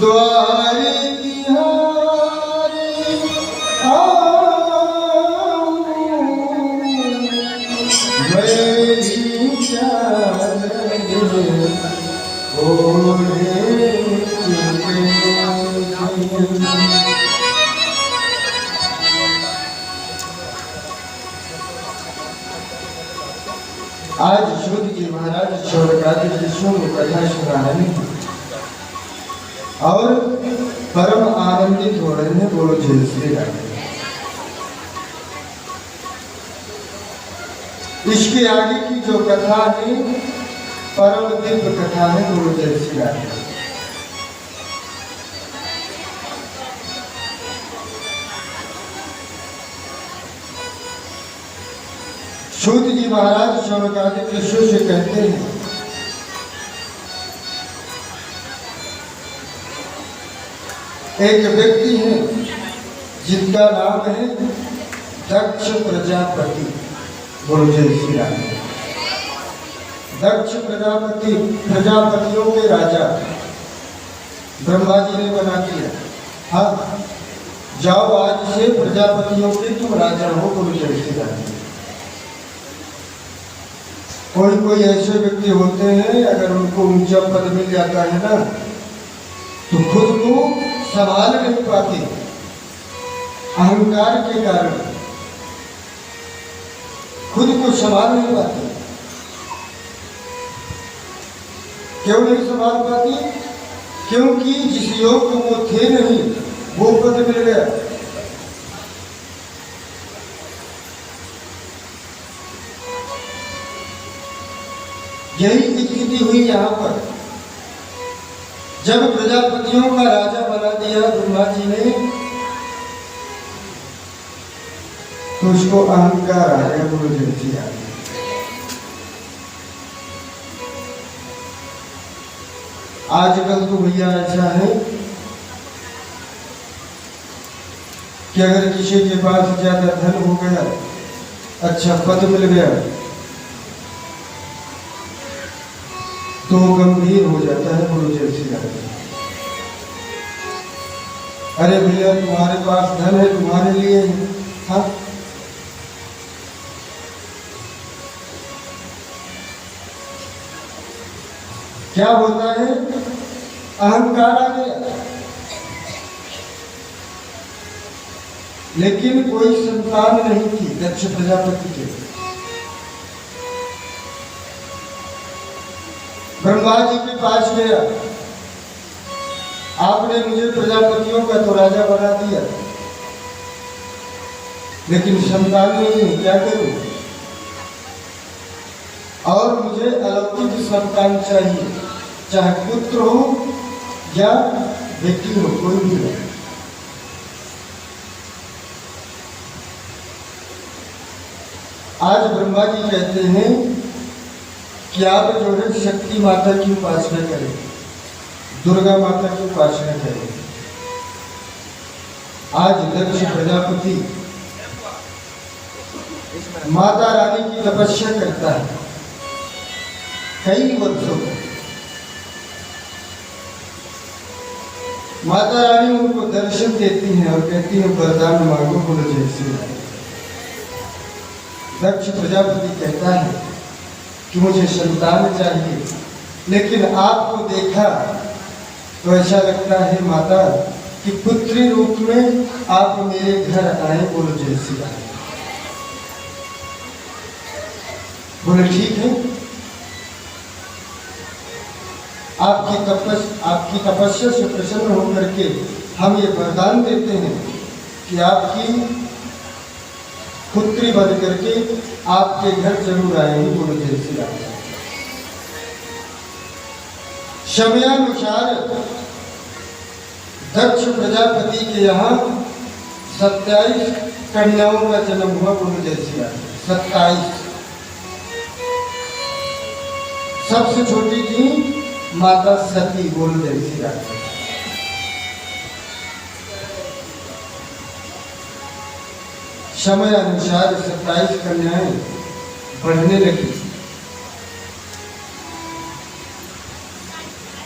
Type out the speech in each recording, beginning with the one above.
द्वार तिहारे आऊं मेरी चादर ओढ़े आज शुद्ध जी महाराज शौनकादि ऋषियों को कथा सुना रहे हैं और परम आनंदित हो रहे हैं। बोलो जय श्री राम। इसके आगे की जो कथा है परम दिव्य कथा है। बोलो जय श्री राम। सूत जी महाराज शौनकादि ऋषियों से कहते हैं, एक व्यक्ति है जिनका नाम है दक्ष प्रजापति। बोलो जय श्री राम। दक्ष प्रजापति प्रजापतियों के राजा ब्रह्मा जी ने बना दिया। हाँ, जाओ आज से प्रजापतियों के तुम राजा हो। बोलो जय श्री राम। कोई कोई ऐसे व्यक्ति होते हैं अगर उनको ऊंचा पद मिल जाता है ना तो खुद को संभाल नहीं पाते, अहंकार के कारण खुद को संभाल नहीं पाते। क्यों नहीं संभाल पाती? क्योंकि जिस योग को वो थे नहीं वो पद मिल गया। यही स्थिति हुई यहाँ पर। जब प्रजापतियों का राजा बना दिया ब्रह्मा जी ने तो उसको अहंकार आ गया। बोलो जय श्री राम। आजकल तो भैया ऐसा है कि अगर किसी के पास ज्यादा धन हो गया, अच्छा पद मिल गया तो गंभीर हो जाता है। बोलो जय श्री राम। अरे भैया तुम्हारे पास धन है, तुम्हारे लिए हाँ, क्या होता है? अहंकार आ गया। लेकिन कोई संतान नहीं थी दक्ष प्रजापति के। ब्रह्मा जी के पास गया, आपने मुझे प्रजापतियों का तो राजा बना दिया लेकिन संतान नहीं है, क्या करूं? और मुझे अलौकिक संतान चाहिए, चाहे पुत्र हो या बेटी हो, कोई भी हो। आज ब्रह्मा जी कहते हैं कि आप जो है शक्ति माता की उपासना करें, दुर्गा माता की उपासना करें। आज दक्ष प्रजापति माता रानी की तपस्या करता है कई वर्षों तक। माता रानी उनको दर्शन देती हैं और कहती है वरदान मांगो। बोलो जय श्री राम। दक्ष प्रजापति कहता है कि मुझे संतान चाहिए, लेकिन आपको देखा तो ऐसा लगता है माता कि पुत्री रूप में आप मेरे घर आए। बोलो जय श्री राम। बोले ठीक है, आपकी तपस्या से प्रसन्न होकर के हम ये वरदान देते हैं कि आपकी पुत्री बन करके आपके घर जरूर आएंगे। बोलो जय श्री राम। समयानुसार दक्ष प्रजापति के यहाँ 27 कन्याओं का जन्म हुआ। बोलो जय श्री राम। 27। सबसे छोटी थी माता सती। बोलो जय श्री राम। समय अनुसार 27 कन्याएं बढ़ने लगी।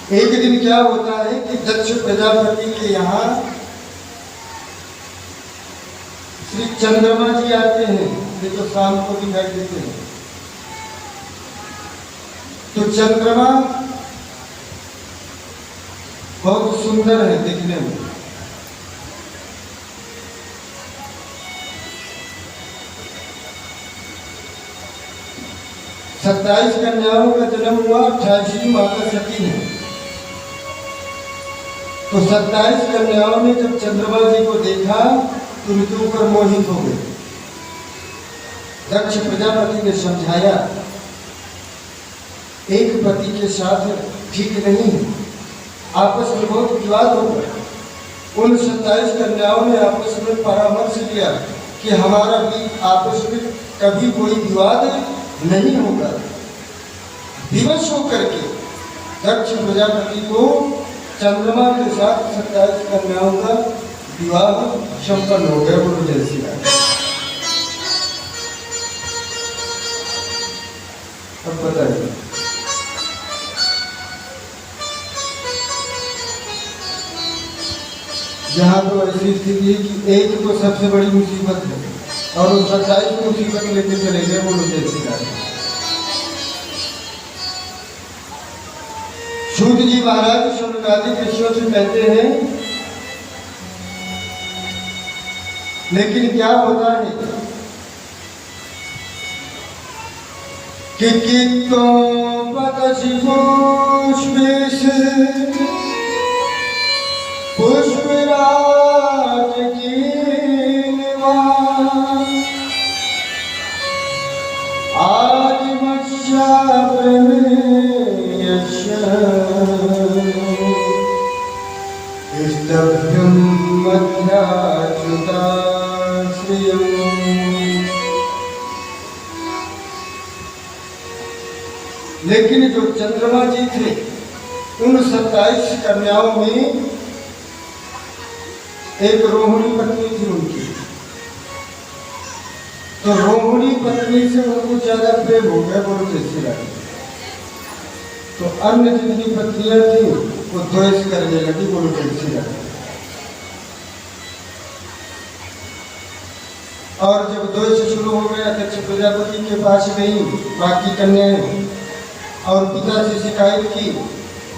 एक दिन क्या होता है कि दक्ष प्रजापति के यहाँ श्री चंद्रमा जी आते हैं, ये तो शाम को दिखाई देते हैं। तो चंद्रमा बहुत सुंदर है दिखने में। सत्ताईस कन्याओं का जन्म हुआ, 28वीं माता सती है। तो 27 कन्याओं ने जब चंद्रमा जी को देखा तो उनके ऊपर मोहित हो गए। दक्ष प्रजापति ने समझाया, एक पति के साथ ठीक नहीं है, आपस में बहुत विवाद होगा। उन 27 कन्याओं ने आपस में परामर्श किया कि हमारा भी आपस में कभी कोई विवाद नहीं होगा। विवश होकर के दक्ष प्रजापति को चंद्रमा के साथ 27 कन्याओं का विवाह संपन्न हो गया। बोलो जय श्री राम। अब बताइए, यहाँ तो ऐसी स्थिति है कि एक तो सबसे बड़ी मुसीबत है और उन 27 मुसीबत लेके चले गए। बोलो जय श्री राम। सूत जी महाराज शौनकादि ऋषियों से कहते हैं, लेकिन क्या होता है कि कितो पतसि पुष्पेश पुष्पराज की आज मत्स्या लेकिन जो चंद्रमा जी थे, उन 27 कन्याओं में एक रोहिणी पत्नी थी उनकी। तो रोहिणी पत्नी से उनको ज्यादा प्रेम हो गया। बोलो जय श्री राम। तो अन्य जितनी पत्नियां थी वो द्वेष करने लगी। बोलो जय श्री राम। और जब द्वेष शुरू हो गया, दक्ष प्रजापति के पास गई बाकी कन्याएं और पिता से शिकायत की,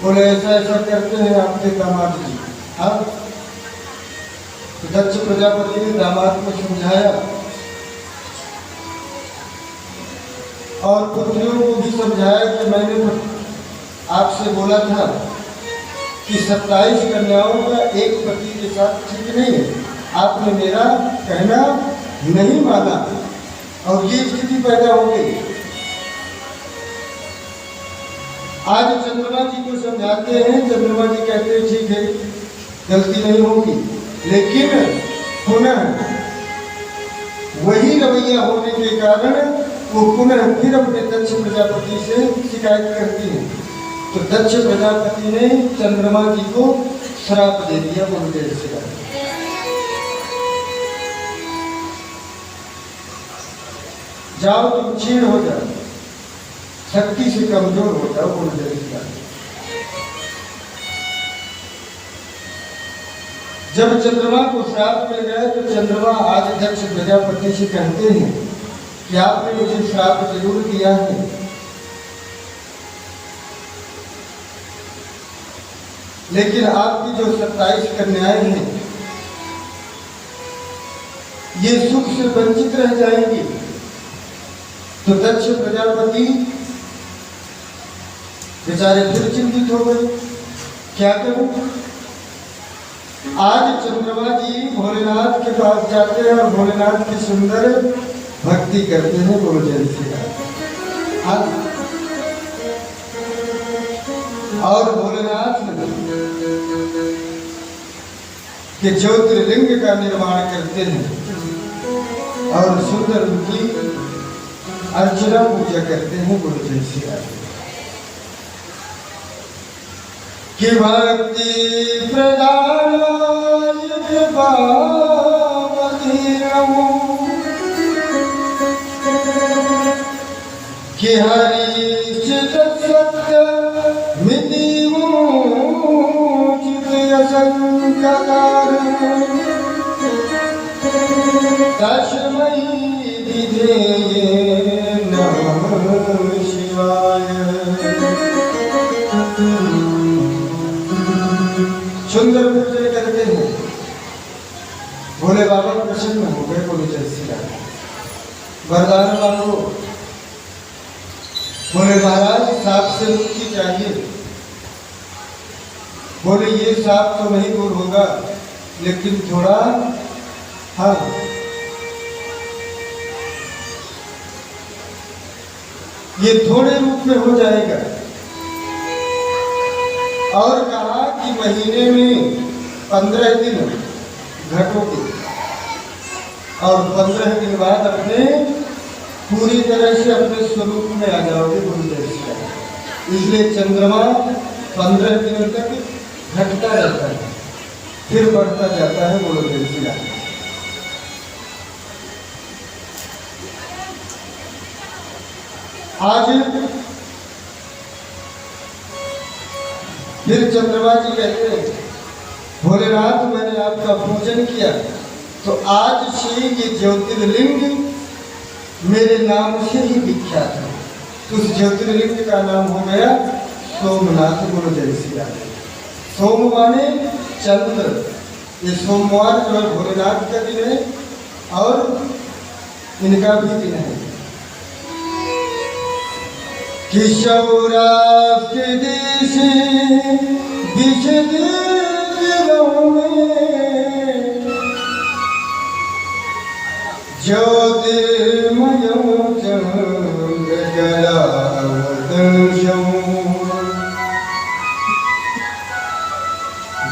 बोले ऐसा ऐसा करते हैं आपके दामाद जी। हाँ, तो दक्ष प्रजापति ने दामाद को समझाया और पुत्रियों को भी समझाया कि मैंने आपसे बोला था कि 27 कन्याओं का एक पति के साथ ठीक नहीं है, आपने मेरा कहना नहीं माना और ये स्थिति पैदा हो गई। आज चंद्रमा जी को समझाते हैं, चंद्रमा जी कहते हैं ठीक है, गलती नहीं होगी, लेकिन पुनः वही रवैया होने के कारण वो पुनः फिर अपने दक्ष प्रजापति से शिकायत करती है। तो दक्ष प्रजापति ने चंद्रमा जी को श्राप दे दिया। बोलो जय श्री राम। जाओ तुम क्षीण हो जाओ, शक्ति से कमजोर हो जाओ। बोलो जय श्री राम। जब चंद्रमा को श्राप मिल गया तो चंद्रमा आज दक्ष प्रजापति से कहते हैं कि आपने मुझे श्राप जरूर दिया है, लेकिन आपकी जो 27 कन्याएं हैं ये सुख से वंचित रह जाएंगी। तो दक्ष प्रजापति बेचारे फिर चिंतित हो गए, क्या करूं। आज चंद्रमा जी भोलेनाथ के पास जाते हैं और भोलेनाथ की सुंदर भक्ति करते हैं। बोलो जय श्री राम। और भोलेनाथ के ज्योतिर्लिंग का निर्माण करते हैं और सुंदर उनकी अर्चना पूजा करते हैं। बोलो जय श्री राम। कि भक्ति प्रदान कि हरि चित सत्य मिति तस्मै विधेये नमः शिवाय। सुंदर पूजन करते हैं, भोले बाबा प्रसन्न हो गए, बोले जय श्री राम। वरदान मांगो, बोले महाराज सांप से मुक्ति चाहिए। बोले ये सांप तो नहीं दूर होगा, लेकिन थोड़ा हाँ ये थोड़े रूप में हो जाएगा। और कहा कि महीने में 15 दिन घटोगे और 15 दिन बाद अपने पूरी तरह से अपने स्वरूप में आ जाओगे, गुरु जैसे। इसलिए चंद्रमा 15 दिनों तक घटता रहता है, फिर बढ़ता जाता है, बोलो जैसे। आज फिर चंद्रमा जी कहते हैं, भोलेनाथ मैंने आपका पूजन किया तो आज से ये ज्योतिर्लिंग मेरे नाम से ही विख्यात है। तो उस ज्योतिर्लिंग का नाम हो गया सोमनाथ, बोलो जय श्री राम। सोम माने चंद्र, ये सोमवार जो है भोलेनाथ का दिन है और इनका भी दिन है। कि सौराष्ट्र देश विष दिनों में ज्योतिर्मयो चंद्र जलावतंसं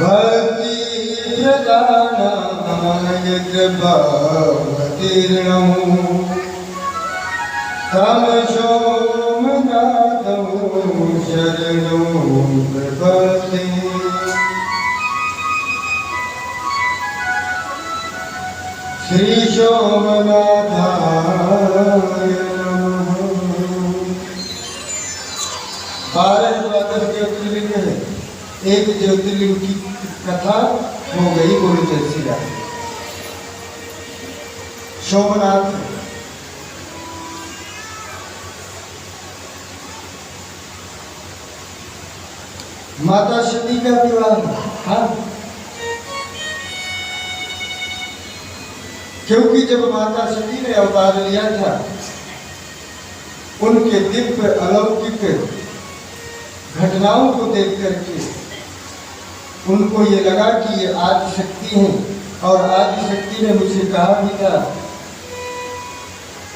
भक्ति प्रदानाय कृपावतीर्णं तम सोमनाथं शरणं प्रपद्ये। श्री सोमनाथाय नमः। 12 द्वादश ज्योतिर्लिंग है, एक ज्योतिर्लिंग की कथा हो गई, बोलो जय श्री राम। सोमनाथ माता सती का विवाह, हाँ, क्योंकि जब माता सती ने अवतार लिया था, उनके दिव्य अलौकिक घटनाओं को देख करके उनको ये लगा कि ये आदि शक्ति है, और आदि शक्ति ने मुझे कहा भी था।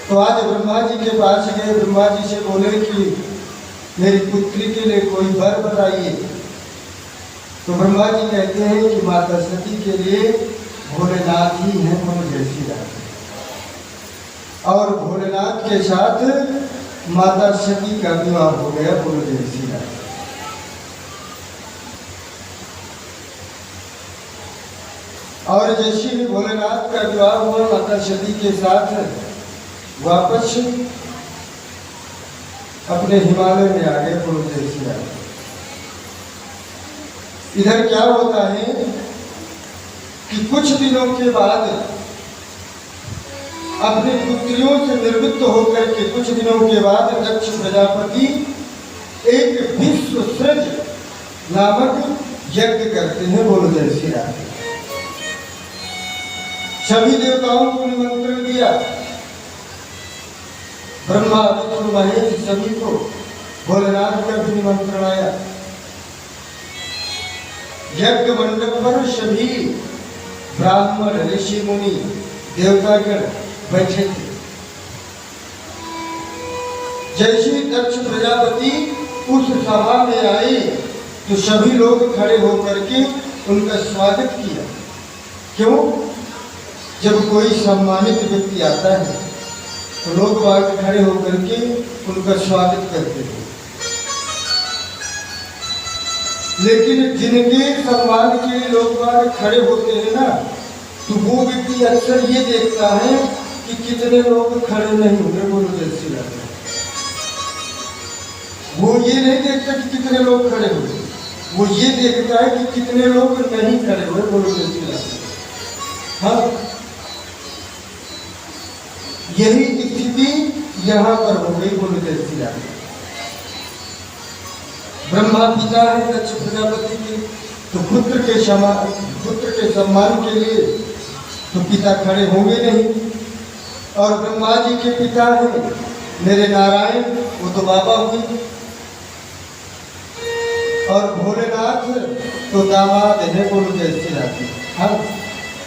तो आज ब्रह्मा जी के पास गए, ब्रह्मा जी से बोले कि मेरी पुत्री के लिए कोई वर बताइए। तो ब्रह्मा जी कहते हैं कि माता सती के लिए भोलेनाथ ही हैं, बोलो जय श्री राम। और भोलेनाथ के साथ माता सती का विवाह हो गया, बोलो जय श्री राम। और जैसे ही भोलेनाथ का विवाह हुआ माता सती के साथ, वापस अपने हिमालय में आ गए, बोलो जय श्री राम। इधर क्या होता है कि कुछ दिनों के बाद अपनी पुत्रियों से निवृत्त होकर के कुछ दिनों के बाद दक्ष प्रजापति एक विश्व सृज नामक यज्ञ करते हैं, बोलो जय श्री राम। सभी देवताओं को निमंत्रण दिया, ब्रह्मा विष्णु महेश सभी को, भोलेनाथ का भी निमंत्रण आया। यज्ञ मंडप पर सभी ब्राह्मण ऋषि मुनि देवतागण बैठे थे। जैसे दक्ष प्रजापति उस सभा में आए तो सभी लोग खड़े होकर के उनका स्वागत किया। क्यों? जब कोई सम्मानित व्यक्ति आता है तो लोग बाग खड़े होकर के उनका स्वागत करते हैं। लेकिन जिनके सम्मान के लिए लोग बाग खड़े होते हैं ना, तो वो व्यक्ति अक्सर ये देखता है कि कितने लोग खड़े नहीं होंगे, बोलो जय श्री राम। वो ये नहीं देखता कि कितने लोग खड़े हुए, वो ये देखता है कि कितने लोग नहीं खड़े हुए, बोलो जय श्री राम। हाँ, यही स्थिति यहाँ पर हो गई। बोलो जय श्री राम। ब्रह्मा पिता है दक्ष प्रजापति के, तो पुत्र के सम्मान के लिए तो पिता खड़े होंगे नहीं। और ब्रह्मा जी के पिता हैं मेरे नारायण, वो तो बाबा हुए। और भोलेनाथ तो दामाद है। बोलो जय श्री राम। हाँ,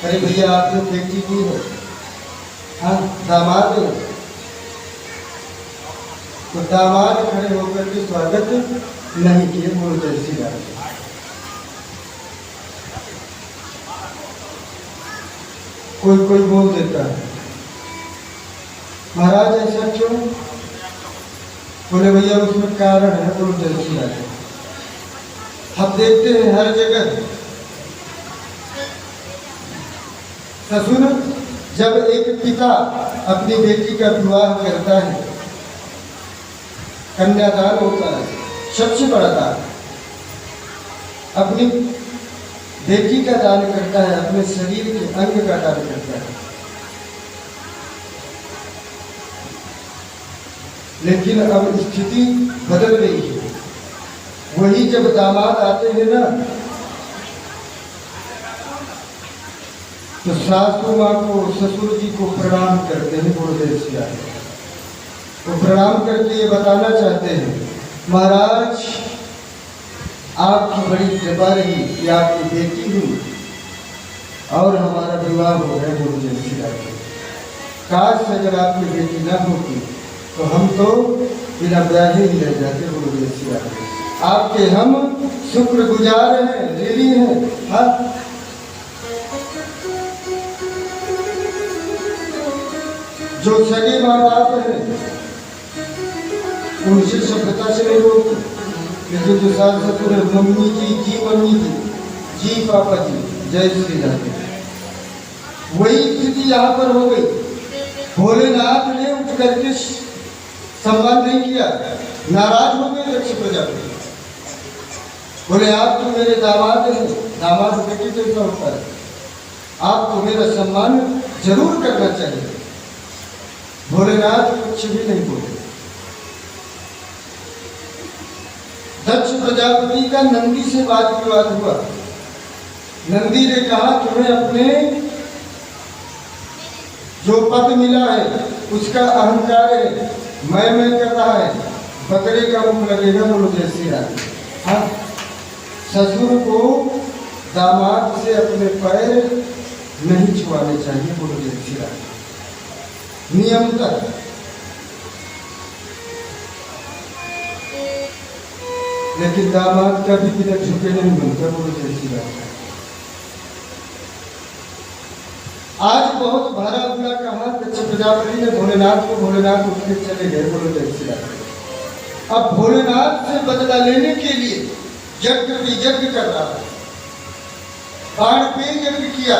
अरे भैया आप जो बेटी की हो, हाँ दामाद है, तो दामाद खड़े होकर के स्वागत नहीं किए। बोलो जय श्री राम। कोई बोल देता है महाराज ऐसा क्यों? बोले भैया उसमें कारण है। बोलो जय श्री राम। हम देखते हैं हर जगह ससुर जब एक पिता अपनी बेटी का विवाह करता है, कन्यादान होता है, सबसे बड़ा दान अपनी बेटी का दान करता है, अपने शरीर के अंग का दान करता है। लेकिन अब स्थिति बदल गई है। वही जब दामाद आते हैं ना, तो सासू माँ को ससुर जी को प्रणाम करते हैं। बोलो जय श्री राम। वो प्रणाम करके ये बताना चाहते हैं महाराज आपकी बड़ी कृपा रही कि आपकी बेटी हुई और हमारा विवाह हो गया। बोलो जय श्री राम। काश अगर आपकी बेटी न होती तो हम तो बिना ब्याहे ही रह जाते। बोलो जय श्री राम। आपके हम शुक्रगुजार हैं, ऋणी हैं। हाँ, जो सगे माँ बाप हैं उनसे सभ्यता से नहीं बोलते, लेकिन जो सास ससुर है मम्मी जी मम्मी जी पापा जी जय श्री राम। वही स्थिति यहाँ पर हो गई। भोलेनाथ ने उठ करके सम्मान नहीं किया, नाराज हो गए दक्ष प्रजापति। बोले आप तो मेरे दामाद हैं, दामाद बेटी जैसा होता है, आपको मेरा सम्मान जरूर करना चाहिए। भोलेनाथ कुछ भी नहीं बोले। दक्ष प्रजापति का नंदी से वाद विवाद हुआ। नंदी ने कहा तुम्हें अपने जो पद मिला है उसका अहंकार है, मैं कर रहा है, बकरे का मुख लगेगा। बोलो जय श्री राम। हाँ, ससुर को दामाद से अपने पैर नहीं छुआने चाहिए। बोलो जय श्री राम। नियमतः लेकिन दामाद का भी बिना झुके नहीं बनता। बोलो जय श्री राम। आज बहुत भरा बुरा कहा दक्ष प्रजापति ने भोलेनाथ को, भोलेनाथ उठ के चले गए। बोलो जय श्री राम। अब भोलेनाथ से बदला लेने के लिए यज्ञ कर रहा है, बाण पे यज्ञ किया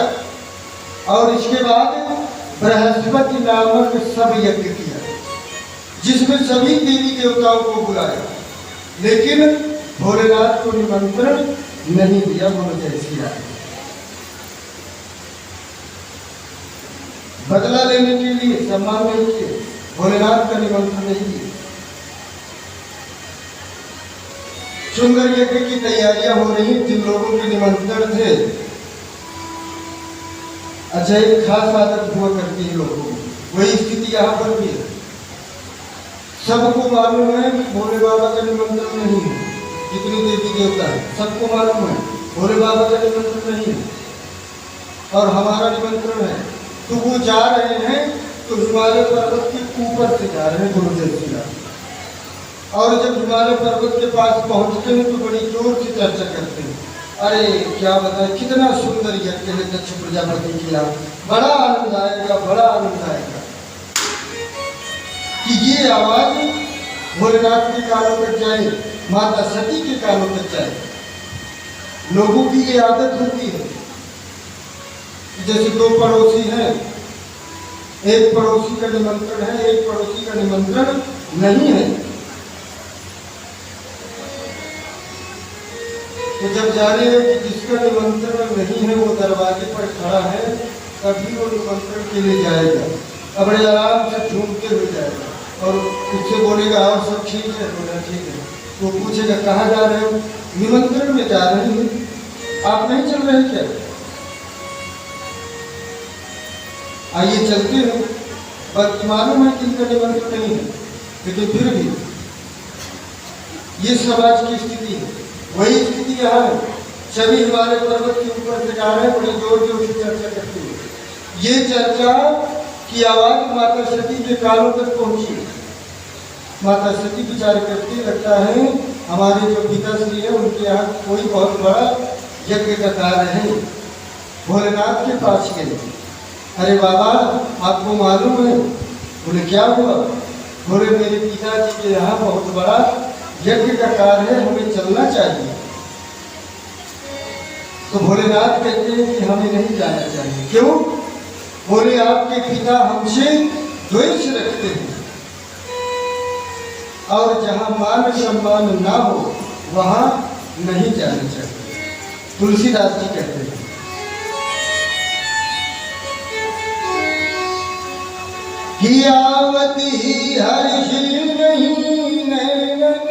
और इसके बाद बृहस्पति नामक सब यज्ञ किया जिसमें सभी देवी देवताओं को बुलाया, लेकिन भोलेनाथ को निमंत्रण नहीं दिया। बोलो जय श्री राम। बदला लेने के लिए सम्मान नहीं किए, भोलेनाथ का निमंत्रण नहीं दिया। सुंदर यज्ञ की तैयारियां हो रही, जिन लोगों के निमंत्रण थे। अच्छा, एक खास आदत हुआ करती है लोगों की, वही स्थिति यहाँ पर भी है। सबको मालूम है कि भोले बाबा का निमंत्रण नहीं है, जितनी देवी देवता है सबको मालूम है भोले बाबा का निमंत्रण नहीं है और हमारा निमंत्रण है। तो वो जा रहे हैं तो हिमालय पर्वत के ऊपर से जा रहे हैं। बोलो जय श्री राम। और जब हिमालय पर्वत के पास पहुंचते हैं तो बड़ी जोर से चर्चा करते हैं, अरे क्या बताएं कितना सुंदर यज्ञ है दक्ष प्रजापति की, बड़ा आनंद आएगा, बड़ा आनंद आएगा। कि ये आवाज भोलेनाथ के कानों तक जाए, माता सती के कानों तक जाए। लोगों की ये आदत होती है, जैसे दो पड़ोसी हैं, एक पड़ोसी का निमंत्रण है, एक पड़ोसी का निमंत्रण नहीं है। तो जब जाने कि जिसका निमंत्रण नहीं है वो दरवाजे पर खड़ा है, तभी वो निमंत्रण के लिए जाएगा। अब बड़े आराम से झूमते हुए जाएगा और उससे बोलेगा और सब ठीक है, बोला ठीक है। वो पूछेगा कहाँ जा रहे हो? निमंत्रण में जा रहे हैं। आप नहीं चल रहे क्या? आइए चलते हैं। पर मालूम है कि इनका निमंत्रण नहीं है, लेकिन फिर भी ये समाज की स्थिति है। वही स्थिति यहाँ है। सभी हमारे पर्वत के ऊपर से जा रहे हैं, बड़ी जोर जोर से चर्चा करते हैं। ये चर्चा की आवाज माता सती के कानों तक पहुंची। माता सती विचार करती, लगता है हमारे जो पिताश्री है उनके यहाँ कोई बहुत बड़ा यज्ञ का कार्य है। भोलेनाथ के पास गए। अरे बाबा, आपको मालूम है? बोले क्या हुआ? बोले मेरे पिताजी के यहाँ बहुत बड़ा यज्ञ का कार्य है, हमें चलना चाहिए। तो भोलेनाथ कहते हैं कि हमें नहीं जाना चाहिए। क्यों? बोले आपके पिता हमसे द्वेष रखते हैं और जहां मान सम्मान ना हो वहां नहीं जाना चाहिए। तुलसीदास जी कहते हैं कि आवती हर्ष नहीं नैनन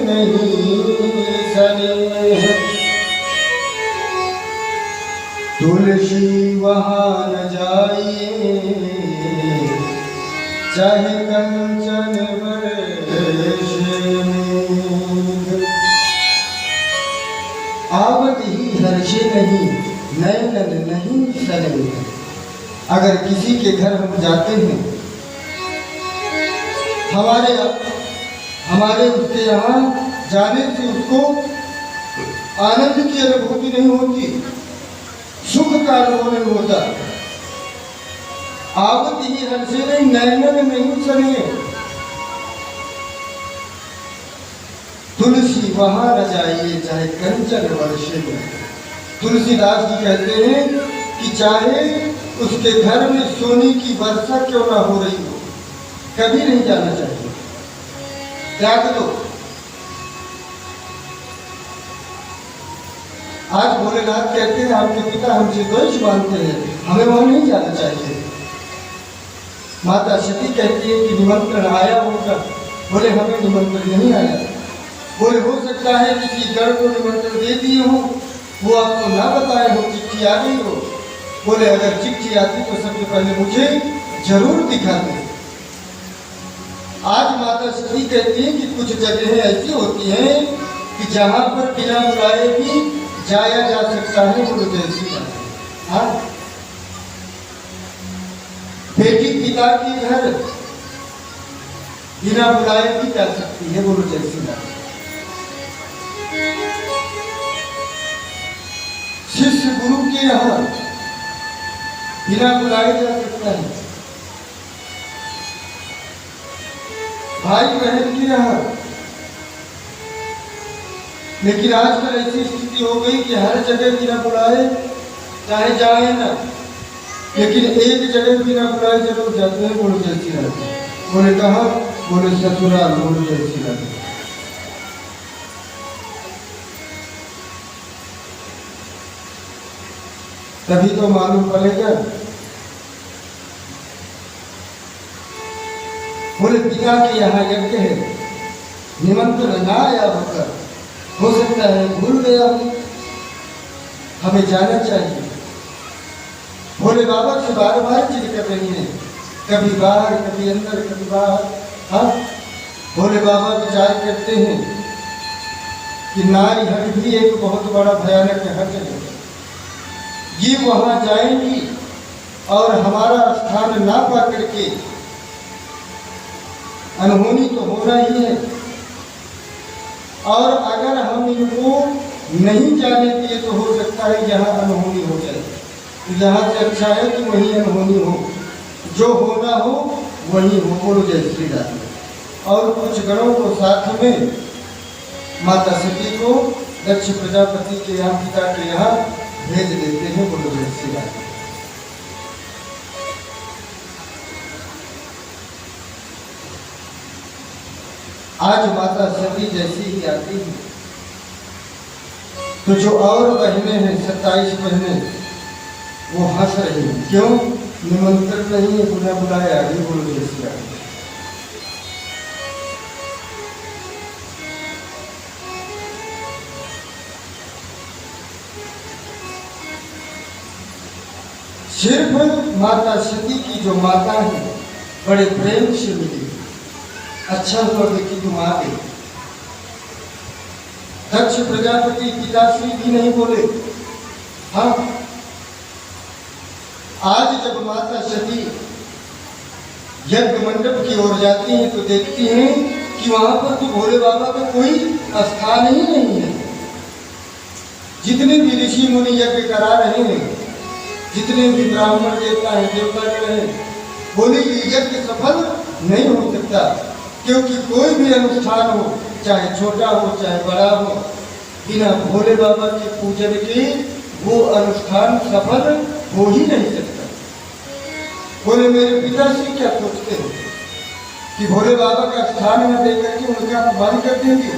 नहीं सने, तुलसी वहां न जाइए चाहे कंचन बरसे मेघ। आवत ही हर्षे नहीं नैनन नहीं सने। अगर किसी के घर हम जाते हैं, हमारे उसके यहाँ जाने से उसको आनंद की अनुभूति नहीं होती, सुख का अनुभव नहीं होता। आवत ही हर्षे नहीं नैनन नहीं सने, तुलसी वहां न जाइए चाहे कंचन वर्षे में। तुलसीदास जी कहते हैं कि चाहे उसके घर में सोने की वर्षा क्यों ना हो रही हो, कभी नहीं जाना चाहिए, त्याग दो। आज भोलेनाथ कहते हैं आपके पिता हमसे द्वेष मानते हैं, हमें वहां नहीं जाना चाहिए। माता सती कहती है कि निमंत्रण आया होगा। बोले हमें निमंत्रण नहीं आया। बोले हो सकता है किसी गण को निमंत्रण दे दिए हो, वो आपको ना बताए हो, चिट्ठी आ गई हो। बोले अगर चिट्ठी आती तो सबसे पहले मुझे जरूर दिखाते। आज माता सती कहती है कि कुछ जगहें ऐसी होती हैं कि जहां पर बिना बुलाए भी जाया जा सकता है। बोलो जैसी हाँ, बेटी पिता के घर बिना बुलाए भी जा सकती है। बोलो जैसी शिष्य गुरु के यहाँ बिना बुलाए जा सकता है। भाई बहन के यहाँ। लेकिन आजकल ऐसी स्थिति हो गई कि हर जगह बिना बुलाए चाहे जाए ना, लेकिन एक जगह बिना बुलाए जरूर जाते हैं। बोलो जय श्री राम। बोले कहाँ? बोले ससुराल। बोलो जय श्री राम। तभी तो मालूम पड़ेगा। बोले पिता के यहाँ यज्ञ है, निमंत्रण ना आया होकर, हो सकता है भूल गया, हमें जाना चाहिए। भोले बाबा से बार बार जिद कर रही है, कभी बाहर कभी अंदर कभी बाहर। हाँ, भोले बाबा विचार करते हैं कि नारी हट भी एक बहुत बड़ा भयानक हट है। ये वहां जाएंगी और हमारा स्थान ना पा करके अनहोनी तो होना ही है। और अगर हम इनको नहीं जाने दिए तो हो सकता है यहाँ अनहोनी हो जाए। यहाँ से अच्छा है कि वही अनहोनी हो, जो होना हो वही हो। बोलो जय श्री राम। और कुछ गणों को साथ में माता सती को दक्ष प्रजापति के यहाँ पिता के यहाँ भेज देते हैं। बोलो जय श्री राम। आज माता सती जैसी ही आती है तो जो और बहनें हैं 27 बहनें वो हंस रही हैं। क्यों? निमंत्रण नहीं है, पुनः बुलाया, आगे बोलो जय श्री राम। सिर्फ माता सती की जो माता है बड़े प्रेम से मिली, अच्छा हुआ बेटी तुम आ गई। दक्ष प्रजापति पिताश्री भी नहीं बोले। हाँ, आज जब माता सती यज्ञ मंडप की ओर जाती हैं तो देखती हैं कि वहां पर तो भोले बाबा का कोई स्थान ही नहीं है। जितने भी ऋषि मुनि यज्ञ करा रहे हैं, जितने भी ब्राह्मण देवता है, देवता हैं, बोले ये यज्ञ सफल नहीं हो सकता, क्योंकि कोई भी अनुष्ठान हो, चाहे छोटा हो चाहे बड़ा हो, बिना भोले बाबा के पूजन के वो अनुष्ठान सफल हो ही नहीं सकता। बोले मेरे पिताश्री क्या सोचते हैं कि भोले बाबा का स्थान न देकर के उनका अपमान कर देंगे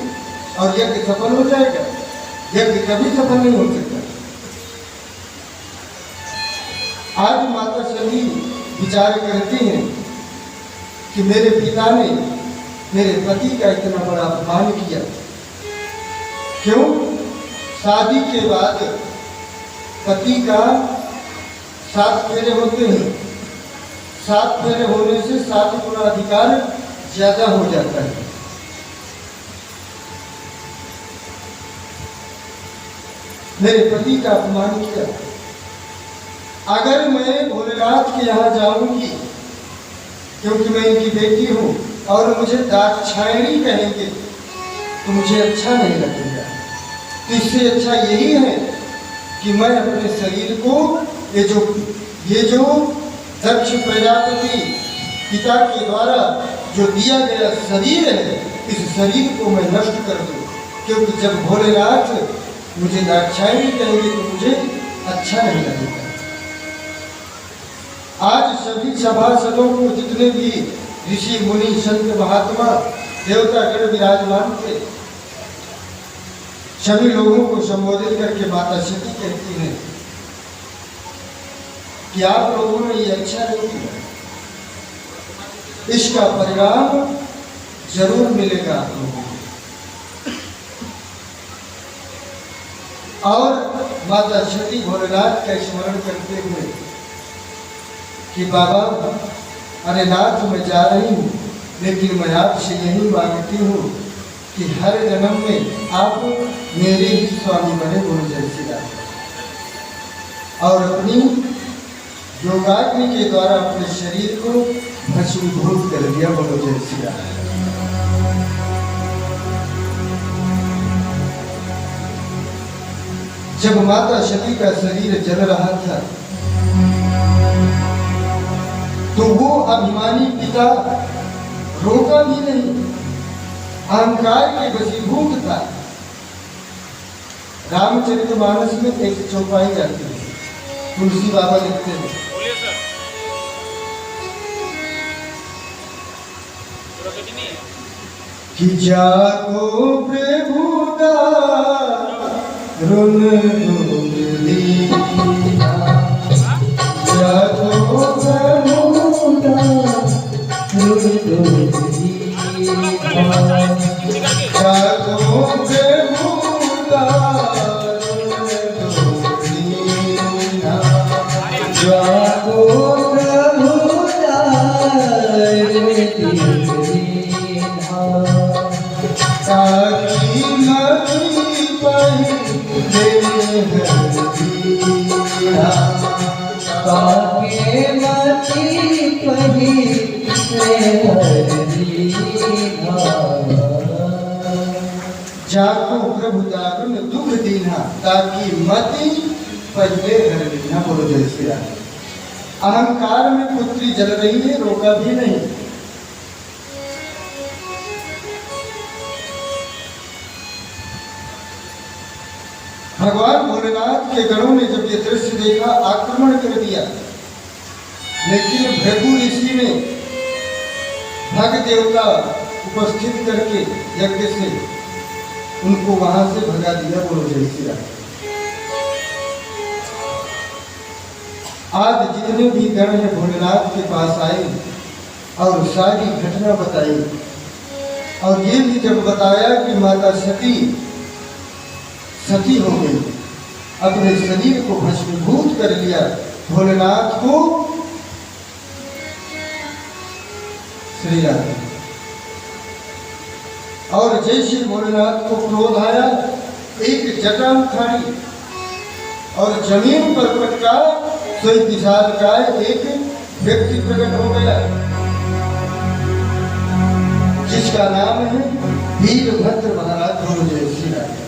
और यज्ञ सफल हो जाएगा? यज्ञ कभी सफल नहीं हो सकता। आज माता सती विचार करती हैं कि मेरे पिता ने मेरे पति का इतना बड़ा अपमान किया। क्यों? शादी के बाद पति का 7 फेरे होते हैं, 7 फेरे होने से 7 गुना अधिकार ज्यादा हो जाता है। मेरे पति का अपमान किया। अगर मैं भोलेनाथ के यहाँ जाऊंगी, क्योंकि मैं इनकी बेटी हूँ, और मुझे दाक्षायणी कहेंगे तो मुझे अच्छा नहीं लगेगा। तो इससे अच्छा यही है कि मैं अपने शरीर को ये जो दक्ष प्रजापति पिता के द्वारा जो दिया गया शरीर है, इस शरीर को मैं नष्ट कर दूं, क्योंकि जब भोलेनाथ मुझे दाक्षायणी कहेंगे तो मुझे अच्छा नहीं लगेगा। आज सभी सभासदों को, जितने भी ऋषि मुनि संत महात्मा देवतागण विराजमान थे, सभी लोगों को संबोधित करके माता सती कहती हैं कि आप लोगों ने ये अच्छा नहीं किया, इसका परिणाम जरूर मिलेगा आप लोगों को। और माता सती भोलेनाथ का स्मरण करते हुए कि बाबा, अरे नाथ मैं जा रही हूँ, लेकिन मैं आपसे यही मांगती हूँ कि हर जन्म में आप मेरे ही स्वामी बने, बोलो जय श्री राम। और अपनी योगाग्नि के द्वारा अपने शरीर को भस्मीभूत कर दिया, बोलो जय श्री राम। जब माता सती का शरीर जल रहा था तो वो अभिमानी पिता रोका भी नहीं, अहंकार के वशीभूत था। रामचरितमानस में एक चौपाई आती है, तुलसी बाबा लिखते हैं कि जागो प्रभु दारुण दीना, जागो प्रभु दारुण दीना, जागो प्रभु दारुण दीना, जागो प्रभु दारुण दीना, ताकि मति पहिले हरदीना, ताकि मति पहिले हरदीना, जाको प्रभु दारुण दुख दीना, ताकि मति पहिले हरदीना, बोलो जय श्री राम। अहंकार में पुत्री जल रही है, रोका भी नहीं। भगवान भोलेनाथ के गणों ने जब ये दृश्य देखा, आक्रमण कर दिया, लेकिन भृगु ऋषि ने भग देवता उपस्थित करके यज्ञ से उनको वहां से भगा दिया, बोलो जय श्री राम। आज जितने भी गण हैं भोलेनाथ के पास आए और सारी घटना बताई, और ये भी जब बताया कि माता सती हो गई, अपने शरीर को भस्मीभूत कर लिया, भोलेनाथ को श्री राधे। और जैसे भोलेनाथ को क्रोध आया, एक जटा उखाड़ी और जमीन पर पटका, तो एक विशाल का एक व्यक्ति प्रकट हो गया जिसका नाम है वीरभद्र महाराज गुरु जय श्री राधे।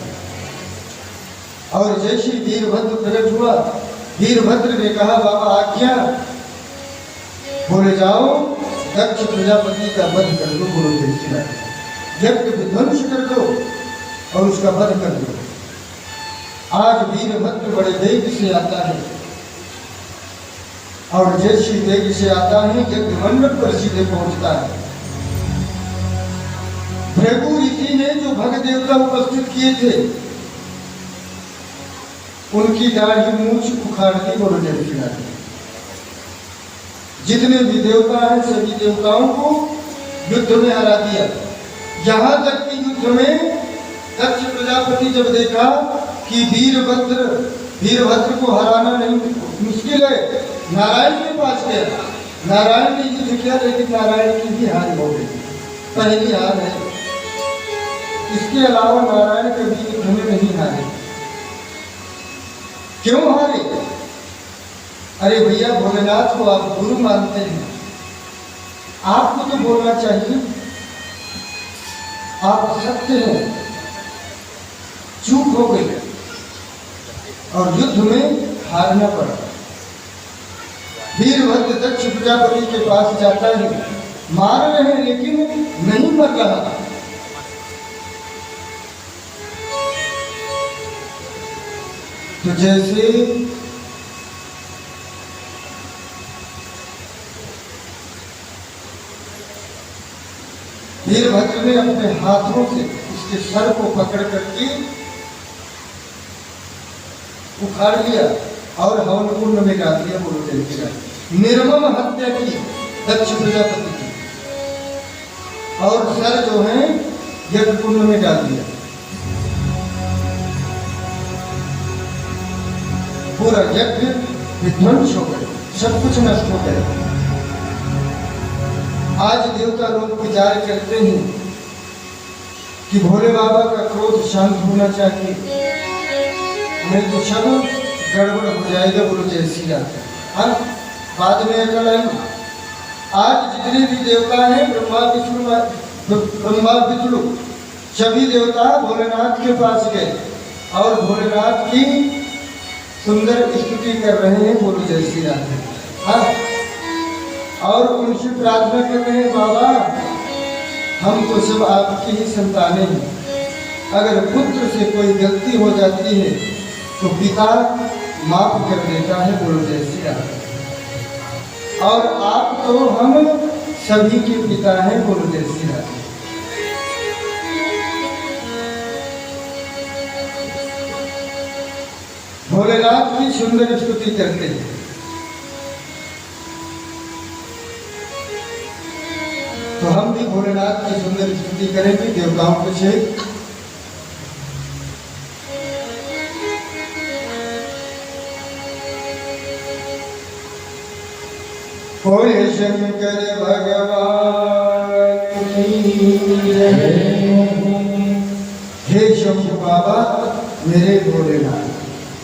और जैसे वीरभद्र प्रकट हुआ, वीरभद्र ने कहा बाबा आज्ञा, बोले जाओ दक्ष प्रजापति का वध कर दो गुरु जय श्री राधे, यज्ञ विध्वंस कर दो और उसका वध कर दो। आज वीरभद्र बड़े वेग से आता है और जैसे वेग से आता है यज्ञ मंडप पर सीधे पहुंचता है। भृगु ऋषि ने जो भक्त देवता उपस्थित किए थे उनकी दाढ़ी मूछ उखाड़ दी गुरु जय श्री राधे। जितने भी देवता हैं सभी देवताओं को युद्ध में हरा दिया। यहाँ तक कि युद्ध में दक्ष प्रजापति जब देखा कि वीरभद्र को हराना नहीं मुश्किल है, नारायण के पास गया। नारायण ने युद्ध किया, लेकिन नारायण की भी हार हो गई, पहली हार है। इसके अलावा नारायण कभी युद्ध में नहीं हारे। क्यों हारे? अरे भैया, भोलेनाथ को आप गुरु मानते हैं, आपको तो बोलना चाहिए आप सत्य हैं, चूक हो गई और युद्ध में हारना पड़ा। वीरभद्र दक्ष प्रजापति के पास जाता है, मार रहे हैं लेकिन नहीं मर रहा। तो जैसे वीरभद्र ने अपने हाथों से उसके सर को पकड़ करके उखाड़ लिया और हवन कुंड में डाल दिया। बोलो जय श्री राधे। निर्मम हत्या की दक्ष प्रजापति की, और सर जो है यज्ञ कुंड में डाल दिया। पूरा यज्ञ विध्वंस हो गया, सब कुछ नष्ट हो गया। आज देवता लोग विचार करते हैं कि भोले बाबा का क्रोध शांत होना चाहिए, नहीं तो सब गड़बड़ हो जाएगा। बोलो जय श्री राधे। हाँ, बाद में अकल है। आज जितने भी देवता हैं, ब्रह्मा विष्णु सभी देवता भोलेनाथ के पास गए और भोलेनाथ की सुंदर स्तुति कर रहे हैं। बोलो जय श्री राधे। हाँ, और उनसे प्रार्थना कर रहे हैं, बाबा हम तो सब आपकी ही संतानें हैं, अगर पुत्र से कोई गलती हो जाती है तो पिता माफ कर देता है। बोलो जय श्री राधे। और आप तो हम सभी के पिता हैं। बोलो जय श्री राधे। भोलेनाथ की सुंदर स्तुति करते हैं। तो हम भी भोलेनाथ की सुंदर स्तुति करेंगे देवताओं के सहित। बोले शंकर भगवान की जय। हे शंभु बाबा मेरे भोलेनाथ।